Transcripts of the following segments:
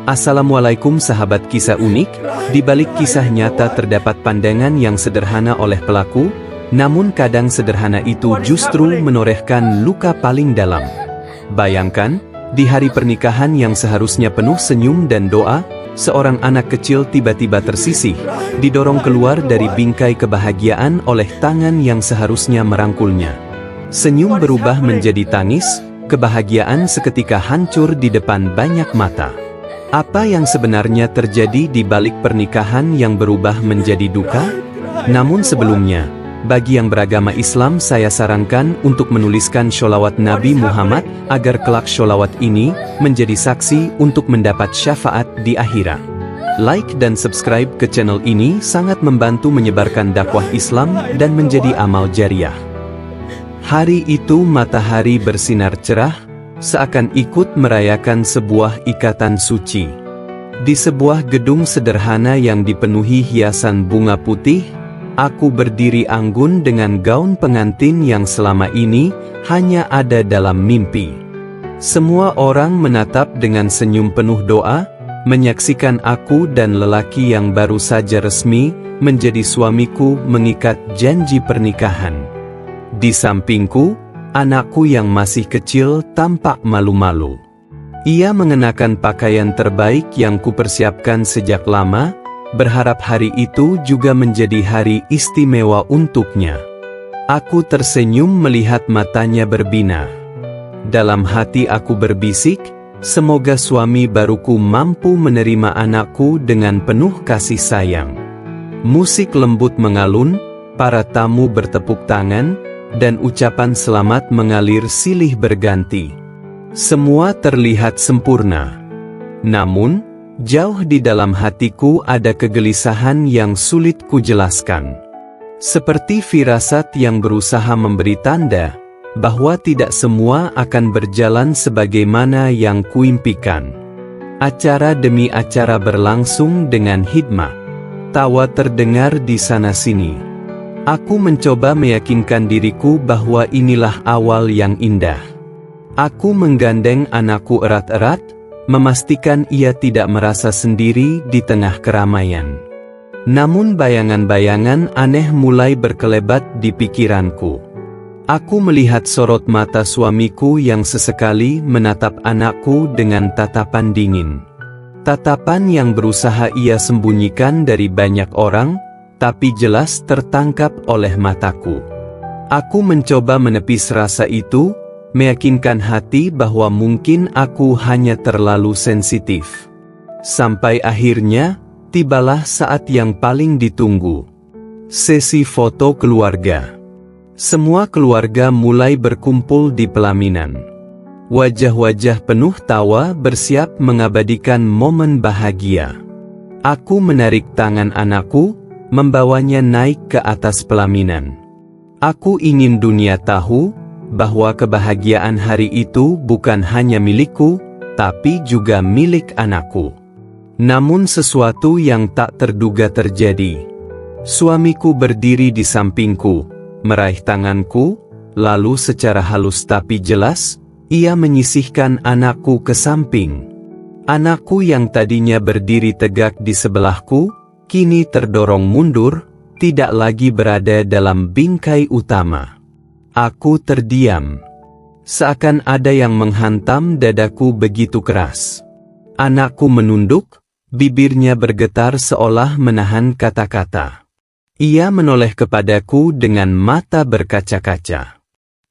Assalamualaikum sahabat kisah unik, di balik kisah nyata terdapat pandangan yang sederhana oleh pelaku, namun kadang sederhana itu justru menorehkan luka paling dalam. Bayangkan, di hari pernikahan yang seharusnya penuh senyum dan doa, seorang anak kecil tiba-tiba tersisih, didorong keluar dari bingkai kebahagiaan oleh tangan yang seharusnya merangkulnya. Senyum berubah menjadi tangis, kebahagiaan seketika hancur di depan banyak mata. Apa yang sebenarnya terjadi di balik pernikahan yang berubah menjadi duka? Namun sebelumnya, bagi yang beragama Islam saya sarankan untuk menuliskan sholawat Nabi Muhammad agar kelak sholawat ini menjadi saksi untuk mendapat syafaat di akhirat. Like dan subscribe ke channel ini sangat membantu menyebarkan dakwah Islam dan menjadi amal jariah. Hari itu matahari bersinar cerah, seakan ikut merayakan sebuah ikatan suci. Di sebuah gedung sederhana yang dipenuhi hiasan bunga putih, aku berdiri anggun dengan gaun pengantin yang selama ini hanya ada dalam mimpi. Semua orang menatap dengan senyum penuh doa, menyaksikan aku dan lelaki yang baru saja resmi menjadi suamiku mengikat janji pernikahan. Di sampingku, anakku yang masih kecil tampak malu-malu. Ia mengenakan pakaian terbaik yang kupersiapkan sejak lama, berharap hari itu juga menjadi hari istimewa untuknya. Aku tersenyum melihat matanya berbinar. Dalam hati aku berbisik, semoga suami baruku mampu menerima anakku dengan penuh kasih sayang. Musik lembut mengalun, para tamu bertepuk tangan, dan ucapan selamat mengalir silih berganti. Semua terlihat sempurna. Namun, jauh di dalam hatiku ada kegelisahan yang sulit kujelaskan. Seperti firasat yang berusaha memberi tanda bahwa tidak semua akan berjalan sebagaimana yang kuimpikan. Acara demi acara berlangsung dengan hikmat. Tawa terdengar di sana-sini. Aku mencoba meyakinkan diriku bahwa inilah awal yang indah. Aku menggandeng anakku erat-erat, memastikan ia tidak merasa sendiri di tengah keramaian. Namun bayangan-bayangan aneh mulai berkelebat di pikiranku. Aku melihat sorot mata suamiku yang sesekali menatap anakku dengan tatapan dingin. Tatapan yang berusaha ia sembunyikan dari banyak orang, tapi jelas tertangkap oleh mataku. Aku mencoba menepis rasa itu, meyakinkan hati bahwa mungkin aku hanya terlalu sensitif. Sampai akhirnya, tibalah saat yang paling ditunggu. Sesi foto keluarga. Semua keluarga mulai berkumpul di pelaminan. Wajah-wajah penuh tawa bersiap mengabadikan momen bahagia. Aku menarik tangan anakku, membawanya naik ke atas pelaminan. Aku ingin dunia tahu bahwa kebahagiaan hari itu bukan hanya milikku, tapi juga milik anakku. Namun sesuatu yang tak terduga terjadi. Suamiku berdiri di sampingku, meraih tanganku, lalu secara halus tapi jelas, ia menyisihkan anakku ke samping. Anakku yang tadinya berdiri tegak di sebelahku, kini terdorong mundur, tidak lagi berada dalam bingkai utama. Aku terdiam. Seakan ada yang menghantam dadaku begitu keras. Anakku menunduk, bibirnya bergetar seolah menahan kata-kata. Ia menoleh kepadaku dengan mata berkaca-kaca.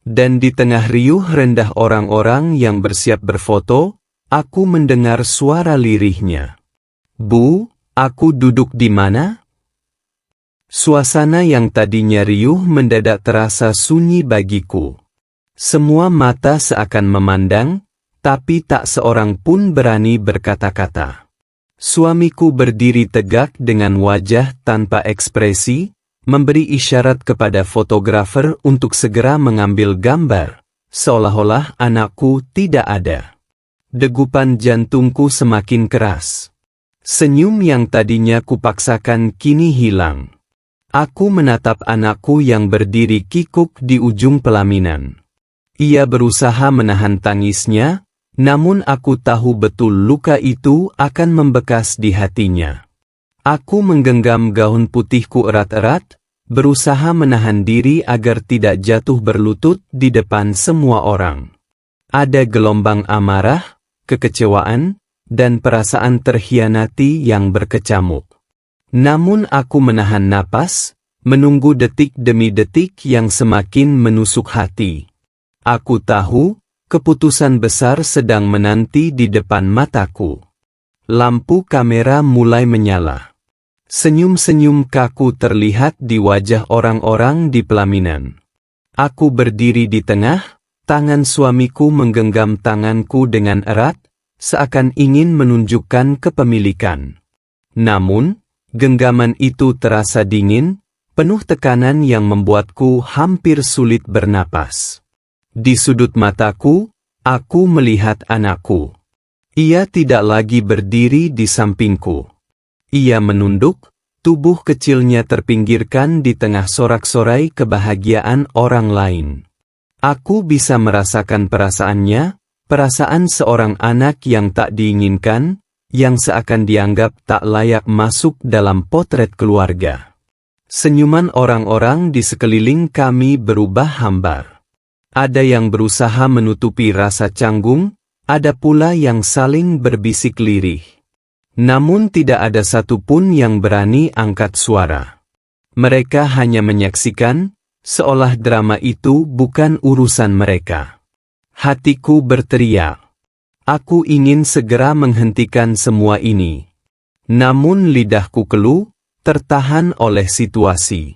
Dan di tengah riuh rendah orang-orang yang bersiap berfoto, aku mendengar suara lirihnya. "Bu, aku duduk di mana?" Suasana yang tadinya riuh mendadak terasa sunyi bagiku. Semua mata seakan memandang, tapi tak seorang pun berani berkata-kata. Suamiku berdiri tegak dengan wajah tanpa ekspresi, memberi isyarat kepada fotografer untuk segera mengambil gambar, seolah-olah anakku tidak ada. Degupan jantungku semakin keras. Senyum yang tadinya kupaksakan kini hilang. Aku menatap anakku yang berdiri kikuk di ujung pelaminan. Ia berusaha menahan tangisnya, Namun aku tahu betul luka itu akan membekas di hatinya. Aku menggenggam gaun putihku erat-erat, berusaha menahan diri agar tidak jatuh berlutut di depan semua orang. Ada gelombang amarah, kekecewaan, dan perasaan terhianati yang berkecamuk. Namun aku menahan napas, menunggu detik demi detik yang semakin menusuk hati. Aku tahu, keputusan besar sedang menanti di depan mataku. Lampu kamera mulai menyala. Senyum-senyum kaku terlihat di wajah orang-orang di pelaminan. Aku berdiri di tengah, tangan suamiku menggenggam tanganku dengan erat, seakan ingin menunjukkan kepemilikan. Namun, genggaman itu terasa dingin, penuh tekanan yang membuatku hampir sulit bernapas. Di sudut mataku, aku melihat anakku. Ia tidak lagi berdiri di sampingku. Ia menunduk, tubuh kecilnya terpinggirkan di tengah sorak-sorai kebahagiaan orang lain. Aku bisa merasakan perasaannya, perasaan seorang anak yang tak diinginkan, yang seakan dianggap tak layak masuk dalam potret keluarga. Senyuman orang-orang di sekeliling kami berubah hambar. Ada yang berusaha menutupi rasa canggung, ada pula yang saling berbisik lirih. Namun tidak ada satupun yang berani angkat suara. Mereka hanya menyaksikan, seolah drama itu bukan urusan mereka. Hatiku berteriak. Aku ingin segera menghentikan semua ini. Namun lidahku keluh, tertahan oleh situasi.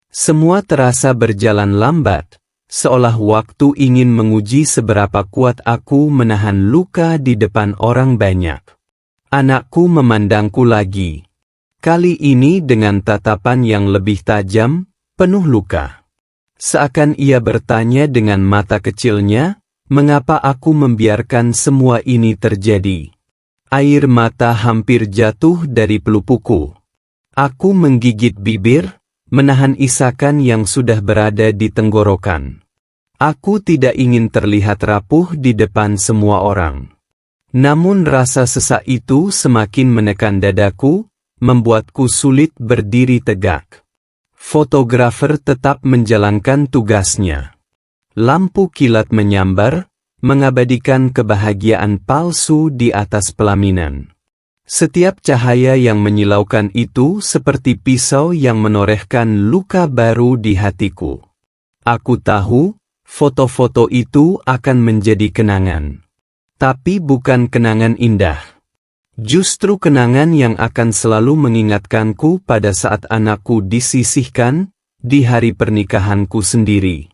Semua terasa berjalan lambat, seolah waktu ingin menguji seberapa kuat aku menahan luka di depan orang banyak. Anakku memandangku lagi. Kali ini dengan tatapan yang lebih tajam, penuh luka. Seakan ia bertanya dengan mata kecilnya, mengapa aku membiarkan semua ini terjadi? Air mata hampir jatuh dari pelupuku. Aku menggigit bibir, menahan isakan yang sudah berada di tenggorokan. Aku tidak ingin terlihat rapuh di depan semua orang. Namun rasa sesak itu semakin menekan dadaku, membuatku sulit berdiri tegak. Fotografer tetap menjalankan tugasnya. Lampu kilat menyambar, mengabadikan kebahagiaan palsu di atas pelaminan. Setiap cahaya yang menyilaukan itu seperti pisau yang menorehkan luka baru di hatiku. Aku tahu, foto-foto itu akan menjadi kenangan. Tapi bukan kenangan indah. Justru kenangan yang akan selalu mengingatkanku pada saat anakku disisihkan, di hari pernikahanku sendiri.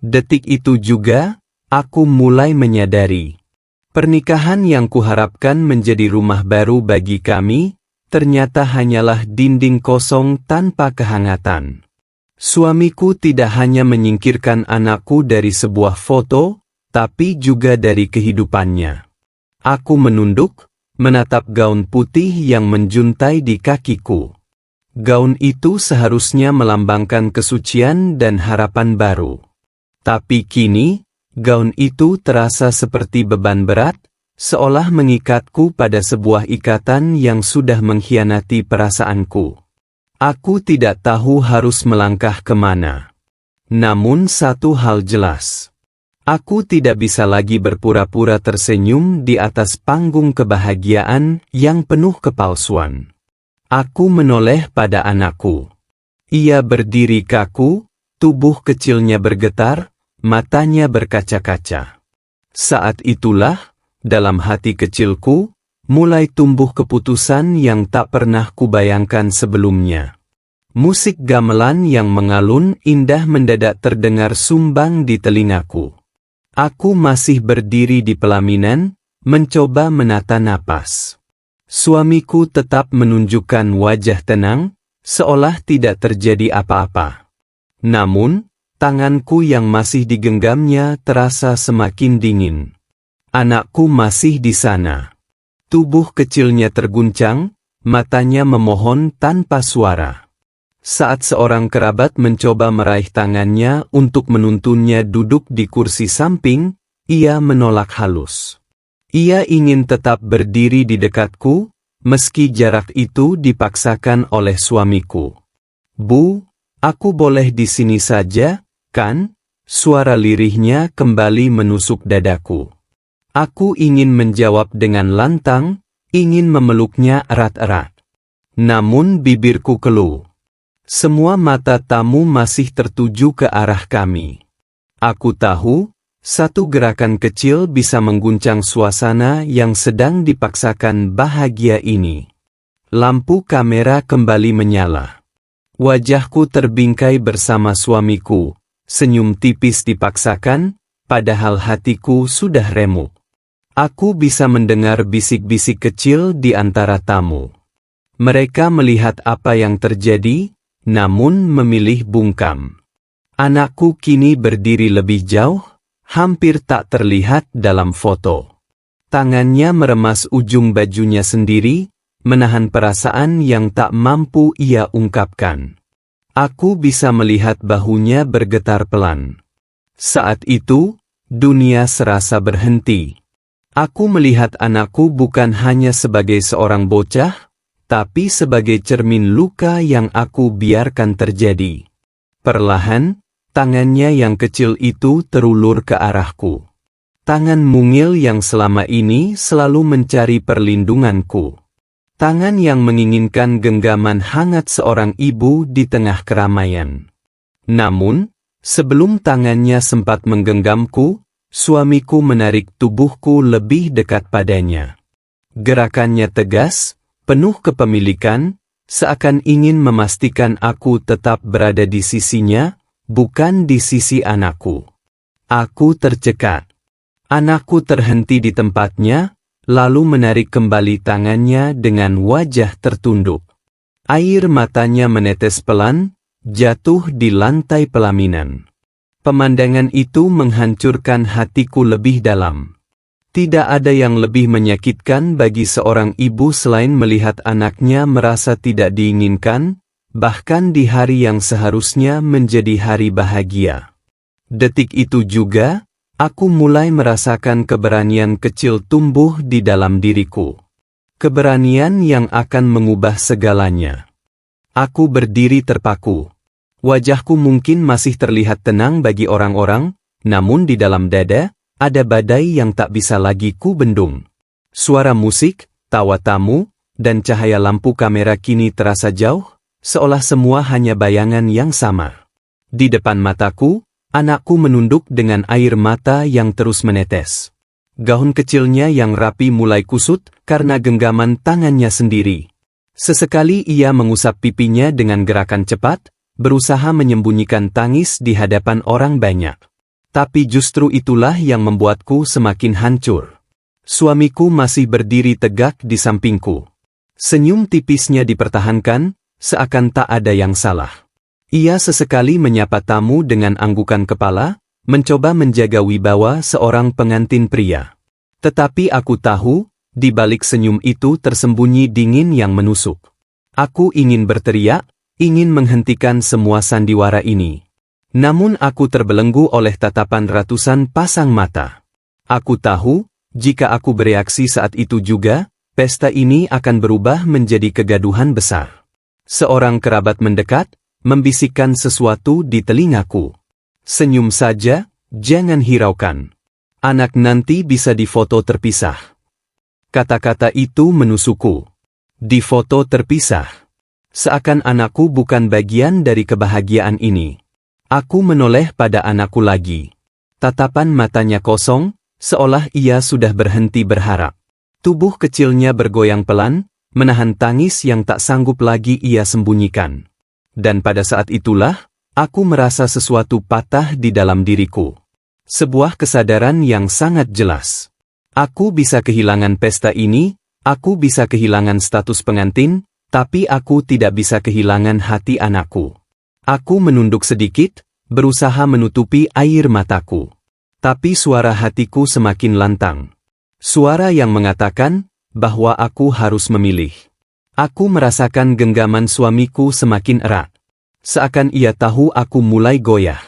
Detik itu juga, aku mulai menyadari. Pernikahan yang kuharapkan menjadi rumah baru bagi kami, ternyata hanyalah dinding kosong tanpa kehangatan. Suamiku tidak hanya menyingkirkan anakku dari sebuah foto, tapi juga dari kehidupannya. Aku menunduk, menatap gaun putih yang menjuntai di kakiku. Gaun itu seharusnya melambangkan kesucian dan harapan baru. Tapi kini, gaun itu terasa seperti beban berat, seolah mengikatku pada sebuah ikatan yang sudah mengkhianati perasaanku. Aku tidak tahu harus melangkah kemana. Namun satu hal jelas. Aku tidak bisa lagi berpura-pura tersenyum di atas panggung kebahagiaan yang penuh kepalsuan. Aku menoleh pada anakku. Ia berdiri kaku, tubuh kecilnya bergetar, matanya berkaca-kaca. Saat itulah, dalam hati kecilku, mulai tumbuh keputusan yang tak pernah kubayangkan sebelumnya. Musik gamelan yang mengalun indah mendadak terdengar sumbang di telingaku. Aku masih berdiri di pelaminan, mencoba menata napas. Suamiku tetap menunjukkan wajah tenang, seolah tidak terjadi apa-apa. Namun, tanganku yang masih digenggamnya terasa semakin dingin. Anakku masih di sana. Tubuh kecilnya terguncang, matanya memohon tanpa suara. Saat seorang kerabat mencoba meraih tangannya untuk menuntunnya duduk di kursi samping, ia menolak halus. Ia ingin tetap berdiri di dekatku, meski jarak itu dipaksakan oleh suamiku. Bu, aku boleh di sini saja, kan? Suara lirihnya kembali menusuk dadaku. Aku ingin menjawab dengan lantang, ingin memeluknya erat-erat. Namun bibirku keluh. Semua mata tamu masih tertuju ke arah kami. Aku tahu, satu gerakan kecil bisa mengguncang suasana yang sedang dipaksakan bahagia ini. Lampu kamera kembali menyala. Wajahku terbingkai bersama suamiku, senyum tipis dipaksakan, padahal hatiku sudah remuk. Aku bisa mendengar bisik-bisik kecil di antara tamu. Mereka melihat apa yang terjadi, namun memilih bungkam. Anakku kini berdiri lebih jauh, hampir tak terlihat dalam foto. Tangannya meremas ujung bajunya sendiri, menahan perasaan yang tak mampu ia ungkapkan. Aku bisa melihat bahunya bergetar pelan. Saat itu, dunia serasa berhenti. Aku melihat anakku bukan hanya sebagai seorang bocah, tapi sebagai cermin luka yang aku biarkan terjadi. Perlahan, tangannya yang kecil itu terulur ke arahku. Tangan mungil yang selama ini selalu mencari perlindunganku. Tangan yang menginginkan genggaman hangat seorang ibu di tengah keramaian. Namun, sebelum tangannya sempat menggenggamku, suamiku menarik tubuhku lebih dekat padanya. Gerakannya tegas, penuh kepemilikan, seakan ingin memastikan aku tetap berada di sisinya, bukan di sisi anakku. Aku tercekat. Anakku terhenti di tempatnya, lalu menarik kembali tangannya dengan wajah tertunduk. Air matanya menetes pelan, jatuh di lantai pelaminan. Pemandangan itu menghancurkan hatiku lebih dalam. Tidak ada yang lebih menyakitkan bagi seorang ibu selain melihat anaknya merasa tidak diinginkan, bahkan di hari yang seharusnya menjadi hari bahagia. Detik itu juga, aku mulai merasakan keberanian kecil tumbuh di dalam diriku. Keberanian yang akan mengubah segalanya. Aku berdiri terpaku. Wajahku mungkin masih terlihat tenang bagi orang-orang, namun di dalam dada, ada badai yang tak bisa lagi ku bendung. Suara musik, tawa tamu, dan cahaya lampu kamera kini terasa jauh, seolah semua hanya bayangan yang sama. Di depan mataku, anakku menunduk dengan air mata yang terus menetes. Gaun kecilnya yang rapi mulai kusut karena genggaman tangannya sendiri. Sesekali ia mengusap pipinya dengan gerakan cepat, berusaha menyembunyikan tangis di hadapan orang banyak. Tapi justru itulah yang membuatku semakin hancur. Suamiku masih berdiri tegak di sampingku. Senyum tipisnya dipertahankan, seakan tak ada yang salah. Ia sesekali menyapa tamu dengan anggukan kepala, mencoba menjaga wibawa seorang pengantin pria. Tetapi aku tahu, di balik senyum itu tersembunyi dingin yang menusuk. Aku ingin berteriak, ingin menghentikan semua sandiwara ini. Namun aku terbelenggu oleh tatapan ratusan pasang mata. Aku tahu, jika aku bereaksi saat itu juga, pesta ini akan berubah menjadi kegaduhan besar. Seorang kerabat mendekat, membisikkan sesuatu di telingaku. Senyum saja, jangan hiraukan. Anak nanti bisa difoto terpisah. Kata-kata itu menusukku. Difoto terpisah. Seakan anakku bukan bagian dari kebahagiaan ini. Aku menoleh pada anakku lagi. Tatapan matanya kosong, seolah ia sudah berhenti berharap. Tubuh kecilnya bergoyang pelan, menahan tangis yang tak sanggup lagi ia sembunyikan. Dan pada saat itulah, aku merasa sesuatu patah di dalam diriku. Sebuah kesadaran yang sangat jelas. Aku bisa kehilangan pesta ini, aku bisa kehilangan status pengantin, tapi aku tidak bisa kehilangan hati anakku. Aku menunduk sedikit, berusaha menutupi air mataku. Tapi suara hatiku semakin lantang. Suara yang mengatakan bahwa aku harus memilih. Aku merasakan genggaman suamiku semakin erat. Seakan ia tahu aku mulai goyah.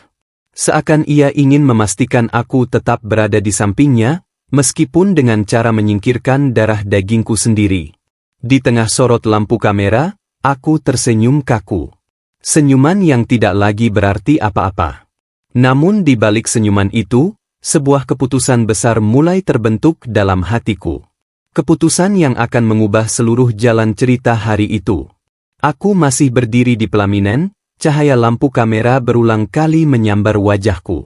Seakan ia ingin memastikan aku tetap berada di sampingnya, Meskipun dengan cara menyingkirkan darah dagingku sendiri. Di tengah sorot lampu kamera, aku tersenyum kaku. Senyuman yang tidak lagi berarti apa-apa. Namun di balik senyuman itu, sebuah keputusan besar mulai terbentuk dalam hatiku. Keputusan yang akan mengubah seluruh jalan cerita hari itu. Aku masih berdiri di pelaminan, cahaya lampu kamera berulang kali menyambar wajahku.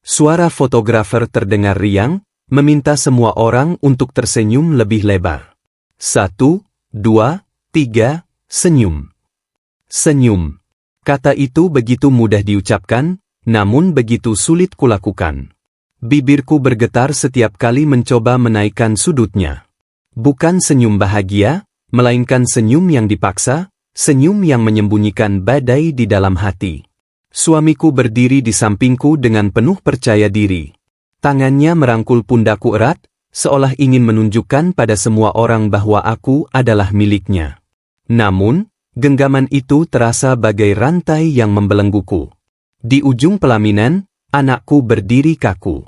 Suara fotografer terdengar riang, meminta semua orang untuk tersenyum lebih lebar. 1, 2, 3, senyum. Senyum. Kata itu begitu mudah diucapkan, namun begitu sulit kulakukan. Bibirku bergetar setiap kali mencoba menaikkan sudutnya. Bukan senyum bahagia, melainkan senyum yang dipaksa, senyum yang menyembunyikan badai di dalam hati. Suamiku berdiri di sampingku dengan penuh percaya diri. Tangannya merangkul pundakku erat, seolah ingin menunjukkan pada semua orang bahwa aku adalah miliknya. Namun, genggaman itu terasa bagai rantai yang membelengguku. Di ujung pelaminan, anakku berdiri kaku.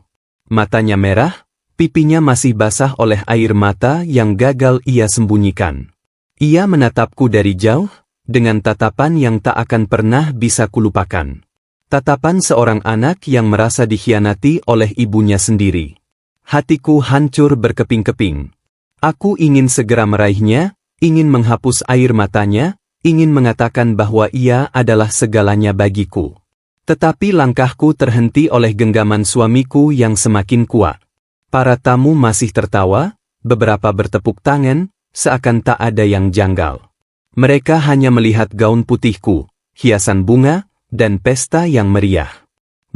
Matanya merah, pipinya masih basah oleh air mata yang gagal ia sembunyikan. Ia menatapku dari jauh, dengan tatapan yang tak akan pernah bisa kulupakan. Tatapan seorang anak yang merasa dikhianati oleh ibunya sendiri. Hatiku hancur berkeping-keping. Aku ingin segera meraihnya, ingin menghapus air matanya, ingin mengatakan bahwa ia adalah segalanya bagiku. Tetapi langkahku terhenti oleh genggaman suamiku yang semakin kuat. Para tamu masih tertawa, beberapa bertepuk tangan, seakan tak ada yang janggal. Mereka hanya melihat gaun putihku, hiasan bunga, dan pesta yang meriah.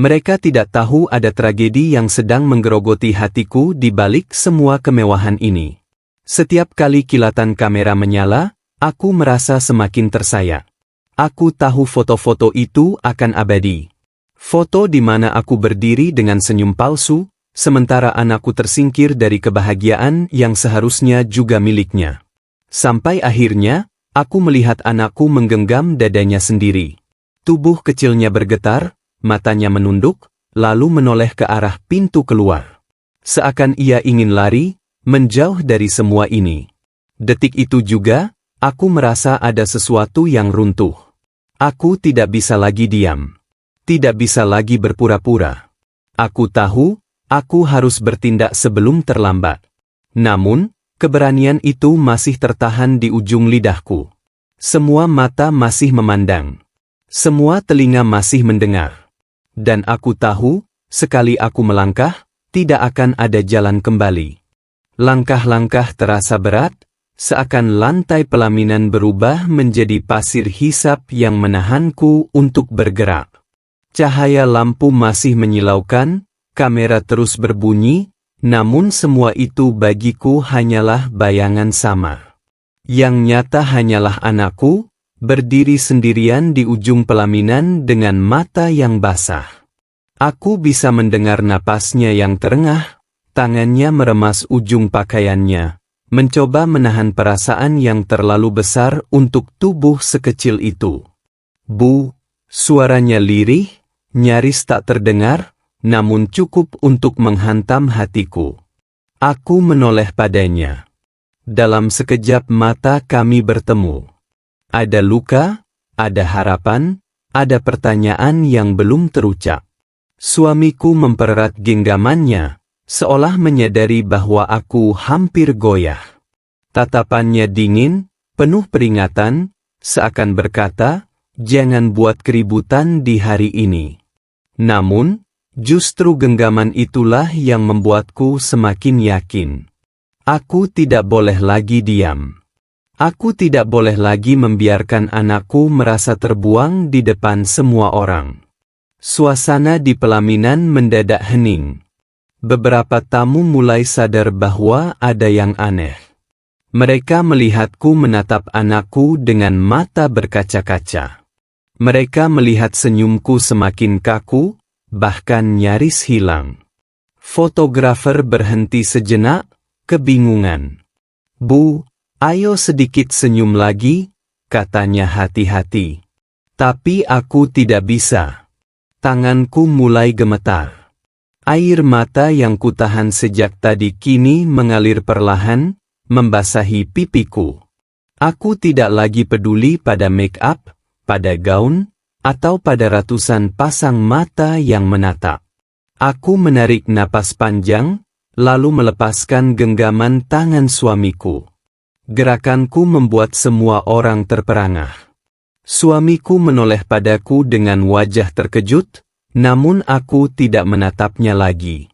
Mereka tidak tahu ada tragedi yang sedang menggerogoti hatiku di balik semua kemewahan ini. Setiap kali kilatan kamera menyala, aku merasa semakin tersayat. Aku tahu foto-foto itu akan abadi. Foto di mana aku berdiri dengan senyum palsu, sementara anakku tersingkir dari kebahagiaan yang seharusnya juga miliknya. Sampai akhirnya, aku melihat anakku menggenggam dadanya sendiri. Tubuh kecilnya bergetar, matanya menunduk, lalu menoleh ke arah pintu keluar. Seakan ia ingin lari, menjauh dari semua ini. Detik itu juga, aku merasa ada sesuatu yang runtuh. Aku tidak bisa lagi diam. Tidak bisa lagi berpura-pura. Aku tahu, aku harus bertindak sebelum terlambat. Namun, keberanian itu masih tertahan di ujung lidahku. Semua mata masih memandang. Semua telinga masih mendengar. Dan aku tahu, sekali aku melangkah, tidak akan ada jalan kembali. Langkah-langkah terasa berat, seakan lantai pelaminan berubah menjadi pasir hisap yang menahanku untuk bergerak. Cahaya lampu masih menyilaukan, kamera terus berbunyi, namun semua itu bagiku hanyalah bayangan samar. Yang nyata hanyalah anakku, berdiri sendirian di ujung pelaminan dengan mata yang basah. Aku bisa mendengar napasnya yang terengah, tangannya meremas ujung pakaiannya, mencoba menahan perasaan yang terlalu besar untuk tubuh sekecil itu. Bu, suaranya lirih, nyaris tak terdengar, namun cukup untuk menghantam hatiku. Aku menoleh padanya. Dalam sekejap mata kami bertemu. Ada luka, ada harapan, ada pertanyaan yang belum terucap. Suamiku mempererat genggamannya, seolah menyadari bahwa aku hampir goyah. Tatapannya dingin, penuh peringatan, seakan berkata, jangan buat keributan di hari ini. Namun, justru genggaman itulah yang membuatku semakin yakin. Aku tidak boleh lagi diam. Aku tidak boleh lagi membiarkan anakku merasa terbuang di depan semua orang. Suasana di pelaminan mendadak hening. Beberapa tamu mulai sadar bahwa ada yang aneh. Mereka melihatku menatap anakku dengan mata berkaca-kaca. Mereka melihat senyumku semakin kaku, bahkan nyaris hilang. Fotografer berhenti sejenak, kebingungan. Bu, ayo sedikit senyum lagi, katanya hati-hati. Tapi aku tidak bisa. Tanganku mulai gemetar. Air mata yang kutahan sejak tadi kini mengalir perlahan, membasahi pipiku. Aku tidak lagi peduli pada make up, pada gaun, atau pada ratusan pasang mata yang menatap. Aku menarik napas panjang, lalu melepaskan genggaman tangan suamiku. Gerakanku membuat semua orang terperangah. Suamiku menoleh padaku dengan wajah terkejut, namun aku tidak menatapnya lagi.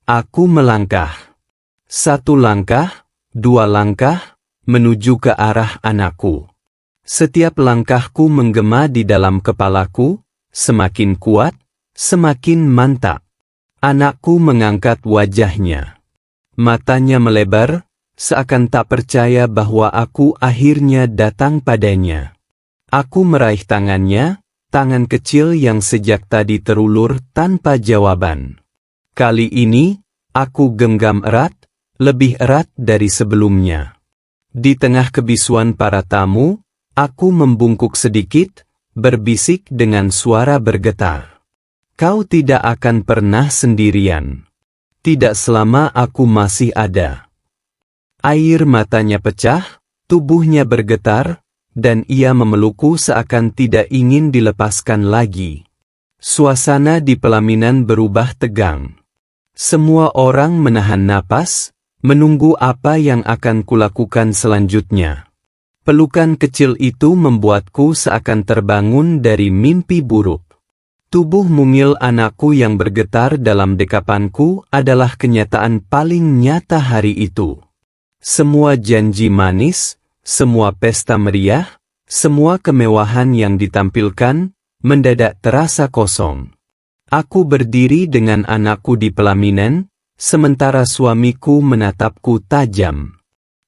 Aku melangkah. 1 langkah, 2 langkah, menuju ke arah anakku. Setiap langkahku menggema di dalam kepalaku, semakin kuat, semakin mantap. Anakku mengangkat wajahnya. Matanya melebar, seakan tak percaya bahwa aku akhirnya datang padanya. Aku meraih tangannya, tangan kecil yang sejak tadi terulur tanpa jawaban. Kali ini, aku genggam erat, lebih erat dari sebelumnya. Di tengah kebisuan para tamu, aku membungkuk sedikit, berbisik dengan suara bergetar. Kau tidak akan pernah sendirian. Tidak selama aku masih ada. Air matanya pecah, tubuhnya bergetar, dan ia memelukku seakan tidak ingin dilepaskan lagi. Suasana di pelaminan berubah tegang. Semua orang menahan napas, menunggu apa yang akan kulakukan selanjutnya. Pelukan kecil itu membuatku seakan terbangun dari mimpi buruk. Tubuh mungil anakku yang bergetar dalam dekapanku adalah kenyataan paling nyata hari itu. Semua janji manis, semua pesta meriah, semua kemewahan yang ditampilkan, mendadak terasa kosong. Aku berdiri dengan anakku di pelaminan, sementara suamiku menatapku tajam.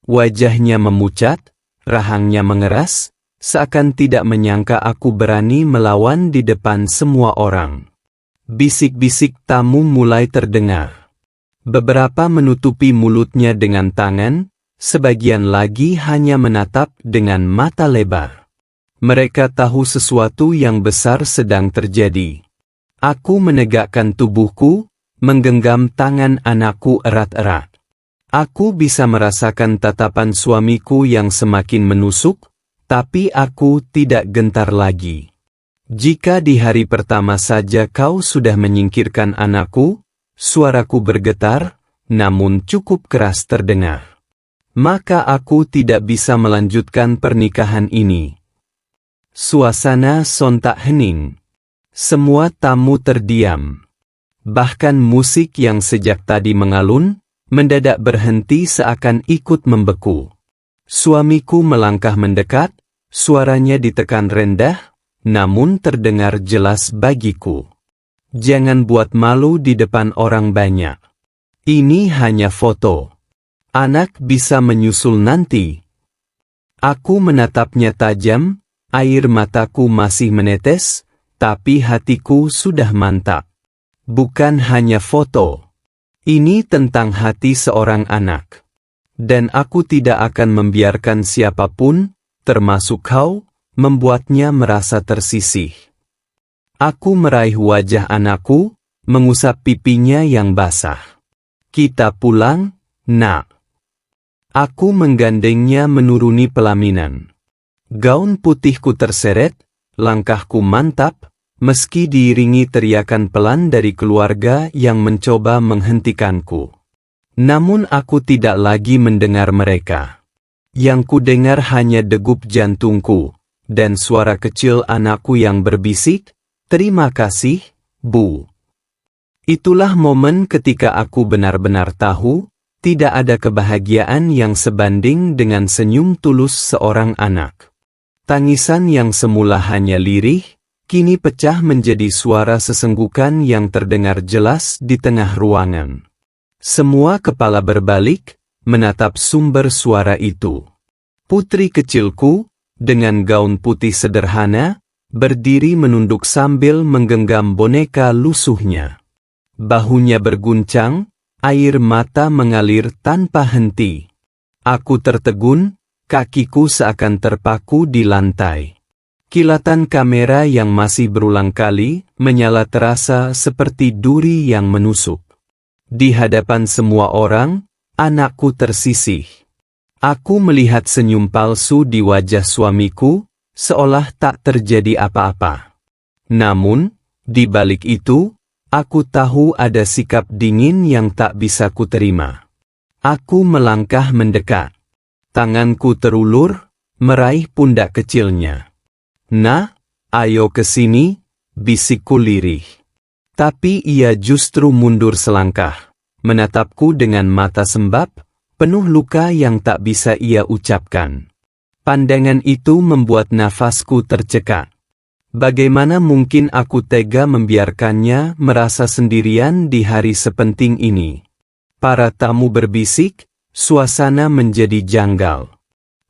Wajahnya memucat, rahangnya mengeras, seakan tidak menyangka aku berani melawan di depan semua orang. Bisik-bisik tamu mulai terdengar. Beberapa menutupi mulutnya dengan tangan, sebagian lagi hanya menatap dengan mata lebar. Mereka tahu sesuatu yang besar sedang terjadi. Aku menegakkan tubuhku, menggenggam tangan anakku erat-erat. Aku bisa merasakan tatapan suamiku yang semakin menusuk, tapi aku tidak gentar lagi. Jika di hari pertama saja kau sudah menyingkirkan anakku, suaraku bergetar, namun cukup keras terdengar. Maka aku tidak bisa melanjutkan pernikahan ini. Suasana sontak hening. Semua tamu terdiam. Bahkan musik yang sejak tadi mengalun, mendadak berhenti seakan ikut membeku. Suamiku melangkah mendekat, suaranya ditekan rendah, namun terdengar jelas bagiku. Jangan buat malu di depan orang banyak. Ini hanya foto. Anak bisa menyusul nanti. Aku menatapnya tajam, air mataku masih menetes, tapi hatiku sudah mantap. Bukan hanya foto. Ini tentang hati seorang anak. Dan aku tidak akan membiarkan siapapun, termasuk kau, membuatnya merasa tersisih. Aku meraih wajah anakku, mengusap pipinya yang basah. Kita pulang, nak. Aku menggandengnya menuruni pelaminan. Gaun putihku terseret, langkahku mantap, meski diiringi teriakan pelan dari keluarga yang mencoba menghentikanku. Namun aku tidak lagi mendengar mereka. Yang kudengar hanya degup jantungku, dan suara kecil anakku yang berbisik, "Terima kasih, Bu." Itulah momen ketika aku benar-benar tahu, tidak ada kebahagiaan yang sebanding dengan senyum tulus seorang anak. Tangisan yang semula hanya lirih, kini pecah menjadi suara sesenggukan yang terdengar jelas di tengah ruangan. Semua kepala berbalik, menatap sumber suara itu. Putri kecilku, dengan gaun putih sederhana, berdiri menunduk sambil menggenggam boneka lusuhnya. Bahunya berguncang, air mata mengalir tanpa henti. Aku tertegun, kakiku seakan terpaku di lantai. Kilatan kamera yang masih berulang kali menyala terasa seperti duri yang menusuk. Di hadapan semua orang, anakku tersisih. Aku melihat senyum palsu di wajah suamiku, seolah tak terjadi apa-apa. Namun, di balik itu, aku tahu ada sikap dingin yang tak bisa kuterima. Aku melangkah mendekat. Tanganku terulur, meraih pundak kecilnya. "Nah, ayo ke sini," bisikku lirih. Tapi ia justru mundur selangkah, menatapku dengan mata sembab, penuh luka yang tak bisa ia ucapkan. Pandangan itu membuat nafasku tercekat. Bagaimana mungkin aku tega membiarkannya merasa sendirian di hari sepenting ini? Para tamu berbisik, suasana menjadi janggal.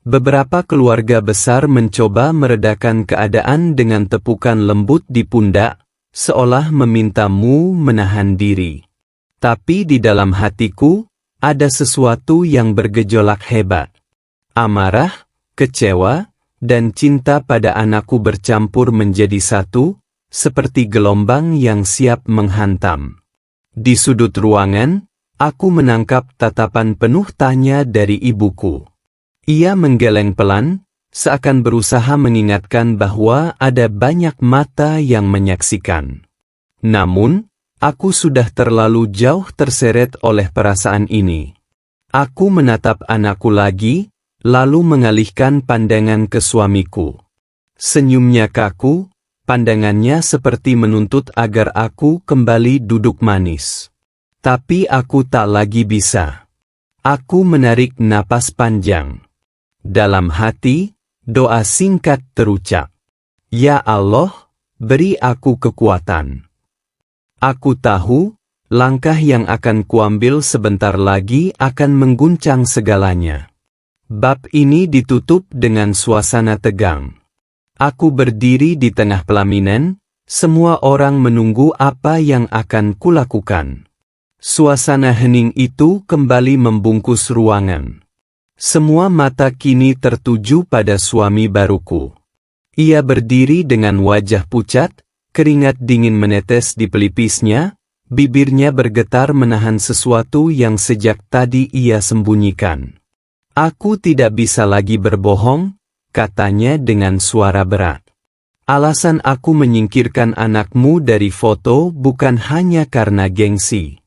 Beberapa keluarga besar mencoba meredakan keadaan dengan tepukan lembut di pundak, seolah memintamu menahan diri. Tapi di dalam hatiku, ada sesuatu yang bergejolak hebat. Amarah, kecewa, dan cinta pada anakku bercampur menjadi satu, seperti gelombang yang siap menghantam. Di sudut ruangan, aku menangkap tatapan penuh tanya dari ibuku. Ia menggeleng pelan, seakan berusaha mengingatkan bahwa ada banyak mata yang menyaksikan. Namun, aku sudah terlalu jauh terseret oleh perasaan ini. Aku menatap anakku lagi, lalu mengalihkan pandangan ke suamiku. Senyumnya kaku, pandangannya seperti menuntut agar aku kembali duduk manis. Tapi aku tak lagi bisa. Aku menarik napas panjang. Dalam hati, doa singkat terucap. Ya Allah, beri aku kekuatan. Aku tahu, langkah yang akan kuambil sebentar lagi akan mengguncang segalanya. Bab ini ditutup dengan suasana tegang. Aku berdiri di tengah pelaminan, semua orang menunggu apa yang akan kulakukan. Suasana hening itu kembali membungkus ruangan. Semua mata kini tertuju pada suami baruku. Ia berdiri dengan wajah pucat, keringat dingin menetes di pelipisnya, bibirnya bergetar menahan sesuatu yang sejak tadi ia sembunyikan. Aku tidak bisa lagi berbohong, katanya dengan suara berat. Alasan aku menyingkirkan anakmu dari foto bukan hanya karena gengsi,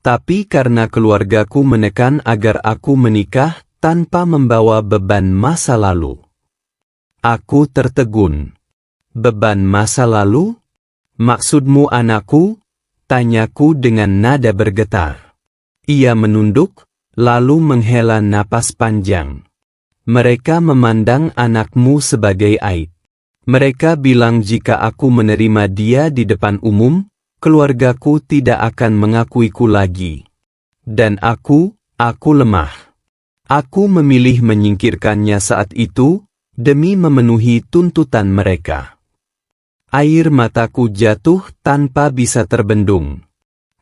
tapi karena keluargaku menekan agar aku menikah tanpa membawa beban masa lalu. Aku tertegun. Beban masa lalu? Maksudmu anakku? Tanyaku dengan nada bergetar. Ia menunduk, lalu menghela napas panjang. Mereka memandang anakmu sebagai aib. Mereka bilang jika aku menerima dia di depan umum, keluargaku tidak akan mengakuiku lagi. Dan aku lemah. Aku memilih menyingkirkannya saat itu, demi memenuhi tuntutan mereka. Air mataku jatuh tanpa bisa terbendung.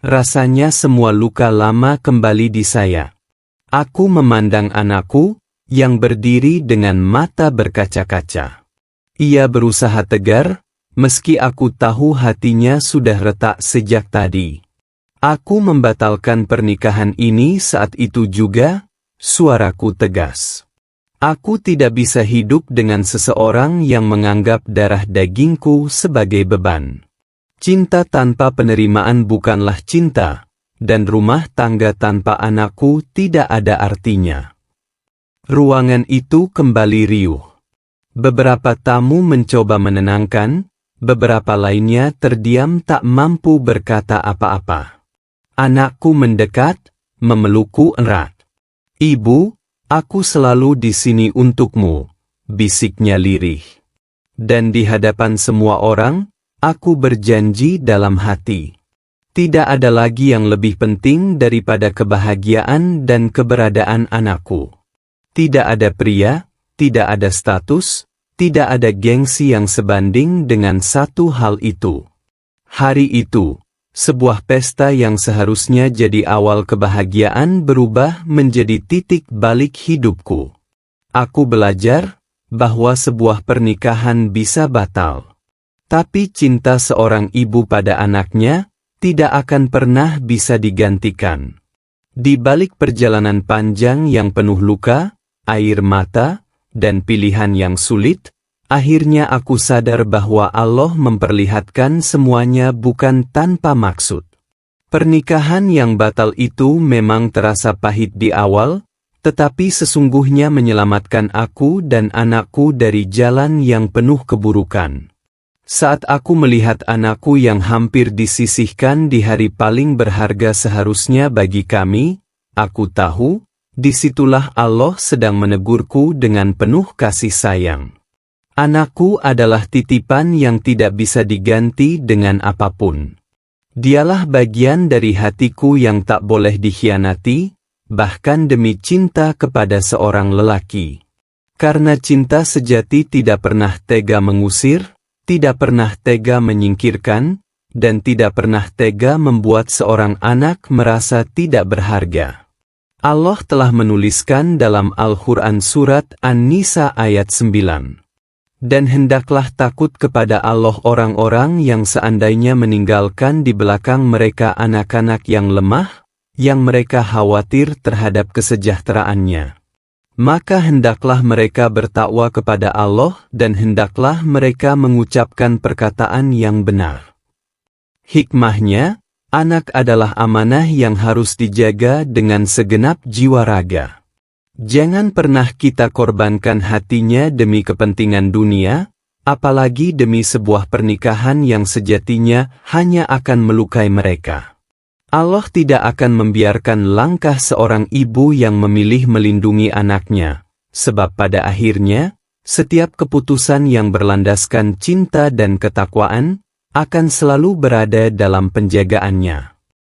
Rasanya semua luka lama kembali di saya. Aku memandang anakku, yang berdiri dengan mata berkaca-kaca. Ia berusaha tegar, meski aku tahu hatinya sudah retak sejak tadi. Aku membatalkan pernikahan ini saat itu juga. Suaraku tegas. Aku tidak bisa hidup dengan seseorang yang menganggap darah dagingku sebagai beban. Cinta tanpa penerimaan bukanlah cinta, dan rumah tangga tanpa anakku tidak ada artinya. Ruangan itu kembali riuh. Beberapa tamu mencoba menenangkan, beberapa lainnya terdiam tak mampu berkata apa-apa. Anakku mendekat, memelukku erat. Ibu, aku selalu di sini untukmu, bisiknya lirih. Dan di hadapan semua orang, aku berjanji dalam hati. Tidak ada lagi yang lebih penting daripada kebahagiaan dan keberadaan anakku. Tidak ada pria, tidak ada status, tidak ada gengsi yang sebanding dengan satu hal itu. Hari itu, sebuah pesta yang seharusnya jadi awal kebahagiaan berubah menjadi titik balik hidupku. Aku belajar bahwa sebuah pernikahan bisa batal. Tapi cinta seorang ibu pada anaknya tidak akan pernah bisa digantikan. Di balik perjalanan panjang yang penuh luka, air mata, dan pilihan yang sulit, akhirnya aku sadar bahwa Allah memperlihatkan semuanya bukan tanpa maksud. Pernikahan yang batal itu memang terasa pahit di awal, tetapi sesungguhnya menyelamatkan aku dan anakku dari jalan yang penuh keburukan. Saat aku melihat anakku yang hampir disisihkan di hari paling berharga seharusnya bagi kami, aku tahu, disitulah Allah sedang menegurku dengan penuh kasih sayang. Anakku adalah titipan yang tidak bisa diganti dengan apapun. Dialah bagian dari hatiku yang tak boleh dikhianati, bahkan demi cinta kepada seorang lelaki. Karena cinta sejati tidak pernah tega mengusir, tidak pernah tega menyingkirkan, dan tidak pernah tega membuat seorang anak merasa tidak berharga. Allah telah menuliskan dalam Al-Quran surat An-Nisa ayat 9. Dan hendaklah takut kepada Allah orang-orang yang seandainya meninggalkan di belakang mereka anak-anak yang lemah, yang mereka khawatir terhadap kesejahteraannya. Maka hendaklah mereka bertakwa kepada Allah dan hendaklah mereka mengucapkan perkataan yang benar. Hikmahnya, anak adalah amanah yang harus dijaga dengan segenap jiwa raga. Jangan pernah kita korbankan hatinya demi kepentingan dunia, apalagi demi sebuah pernikahan yang sejatinya hanya akan melukai mereka. Allah tidak akan membiarkan langkah seorang ibu yang memilih melindungi anaknya, sebab pada akhirnya, setiap keputusan yang berlandaskan cinta dan ketakwaan, akan selalu berada dalam penjagaannya.